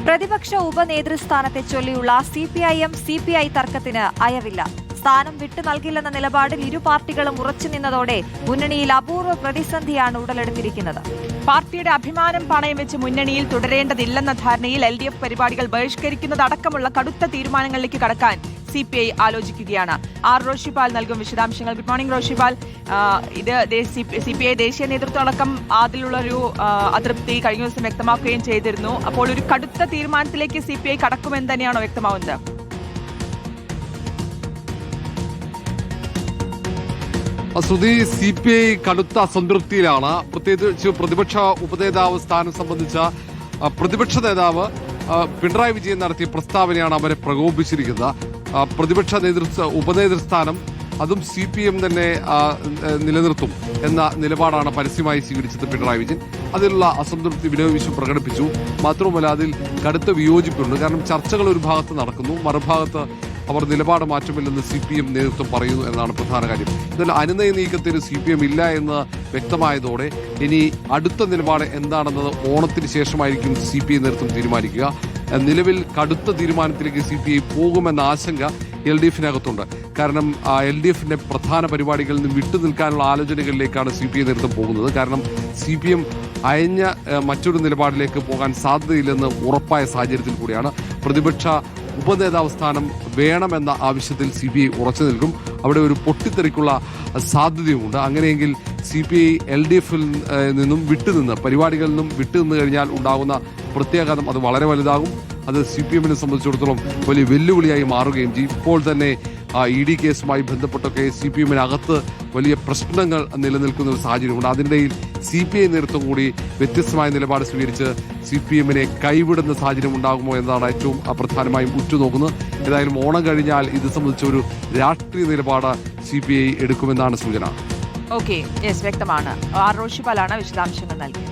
പ്രതിപക്ഷ ഉപനേതൃസ്ഥാനത്തെ ചൊല്ലിയുള്ള CPI തർക്കത്തിന് അയവില്ല. സ്ഥാനം വിട്ടു നൽകില്ലെന്ന നിലപാടിൽ ഇരു പാർട്ടികളും ഉറച്ചുനിന്നതോടെ മുന്നണിയിൽ അപൂർവ പ്രതിസന്ധിയാണ് ഉടലെടുത്തിരിക്കുന്നത്. പാർട്ടിയുടെ അഭിമാനം പണയം വെച്ച് മുന്നണിയിൽ തുടരേണ്ടതില്ലെന്ന ധാരണയിൽ LDF പരിപാടികൾ ബഹിഷ്കരിക്കുന്നതടക്കമുള്ള കടുത്ത തീരുമാനങ്ങളിലേക്ക് കടക്കാൻ CPI ആലോചിക്കുകയാണ്. റോഷിപാൽ നൽകും വിശദാംശങ്ങൾ. Good morning Roshipal. ഇത് CPI ദേശീയ നേതൃത്വം അടക്കം അതിലുള്ളൊരു അതൃപ്തി കഴിഞ്ഞ ദിവസം വ്യക്തമാക്കുകയും ചെയ്തിരുന്നു. അപ്പോൾ ഒരു കടുത്ത തീരുമാനത്തിലേക്ക് CPI കടക്കുമെന്ന് തന്നെയാണോ വ്യക്തമാവുന്നത്? ശ്രുതി, CPI കടുത്ത അസംതൃപ്തിയിലാണ്. പ്രത്യേകിച്ച് പ്രതിപക്ഷ ഉപനേതാവ് സ്ഥാനം സംബന്ധിച്ച പ്രതിപക്ഷ നേതാവ് പിണറായി വിജയൻ നടത്തിയ പ്രസ്താവനയാണ് അവരെ പ്രകോപിച്ചിരിക്കുന്നത്. പ്രതിപക്ഷ ഉപനേതൃസ്ഥാനം അതും CPM തന്നെ നിലനിർത്തും എന്ന നിലപാടാണ് പരസ്യമായി സ്വീകരിച്ചത് പിണറായി വിജയൻ. അതിലുള്ള അസംതൃപ്തി വിനോദ് വിശ്വം പ്രകടിപ്പിച്ചു. മാത്രവുമല്ല, അതിൽ കടുത്ത വിയോജിപ്പുണ്ട്. കാരണം ചർച്ചകൾ ഒരു ഭാഗത്ത് നടക്കുന്നു, മറുഭാഗത്ത് അവർ നിലപാട് മാറ്റമില്ലെന്ന് CPM നേതൃത്വം പറയുന്നു എന്നതാണ് പ്രധാന കാര്യം. എന്നാൽ അനുനയ നീക്കത്തിന് CPM ഇല്ല എന്ന് വ്യക്തമായതോടെ ഇനി അടുത്ത നിലപാട് എന്താണെന്നത് ഓണത്തിന് ശേഷമായിരിക്കും CPI നേതൃത്വം തീരുമാനിക്കുക. നിലവിൽ കടുത്ത തീരുമാനത്തിലേക്ക് CPI പോകുമെന്ന ആശങ്ക LDFിനകത്തുണ്ട്. കാരണം LDFിന്റെ പ്രധാന പരിപാടികളിൽ നിന്ന് വിട്ടുനിൽക്കാനുള്ള ആലോചനകളിലേക്കാണ് CPI നേതൃത്വം പോകുന്നത്. കാരണം CPM അയഞ്ഞ മറ്റൊരു നിലപാടിലേക്ക് പോകാൻ സാധ്യതയില്ലെന്ന് ഉറപ്പായ സാഹചര്യത്തിൽ കൂടിയാണ് പ്രതിപക്ഷ ഉപനേതാവ് സ്ഥാനം വേണമെന്ന ആവശ്യത്തിൽ CPI ഉറച്ചു നിൽക്കും. അവിടെ ഒരു പൊട്ടിത്തെറിക്കുള്ള സാധ്യതയുമുണ്ട്. അങ്ങനെയെങ്കിൽ CPI LDFിൽ നിന്നും വിട്ടുനിന്ന് പരിപാടികളിൽ നിന്നും വിട്ടുനിന്ന് കഴിഞ്ഞാൽ ഉണ്ടാകുന്ന പ്രത്യാഘാതം അത് വളരെ വലുതാകും. അത് CPMനെ സംബന്ധിച്ചിടത്തോളം വലിയ വെല്ലുവിളിയായി മാറുകയും ചെയ്യും. ഇപ്പോൾ തന്നെ ED കേസുമായി ബന്ധപ്പെട്ടൊക്കെ CPMനകത്ത് വലിയ പ്രശ്നങ്ങൾ നിലനിൽക്കുന്ന ഒരു സാഹചര്യമുണ്ട്. അതിനിടയിൽ CPI നേതൃത്വം കൂടി വ്യത്യസ്തമായ നിലപാട് സ്വീകരിച്ച് CPMനെ കൈവിടുന്ന സാഹചര്യം ഉണ്ടാകുമോ എന്നതാണ് ഏറ്റവും പ്രധാനമായും ഉറ്റുനോക്കുന്നത്. ഏതായാലും ഓണം കഴിഞ്ഞാൽ ഇത് സംബന്ധിച്ച ഒരു രാഷ്ട്രീയ നിലപാട് CPI എടുക്കുമെന്നാണ് സൂചന. ഓക്കെ, യെസ്, വ്യക്തമാണ്. റോഷിപാലാണ് വിശദാംശങ്ങൾ നൽകി.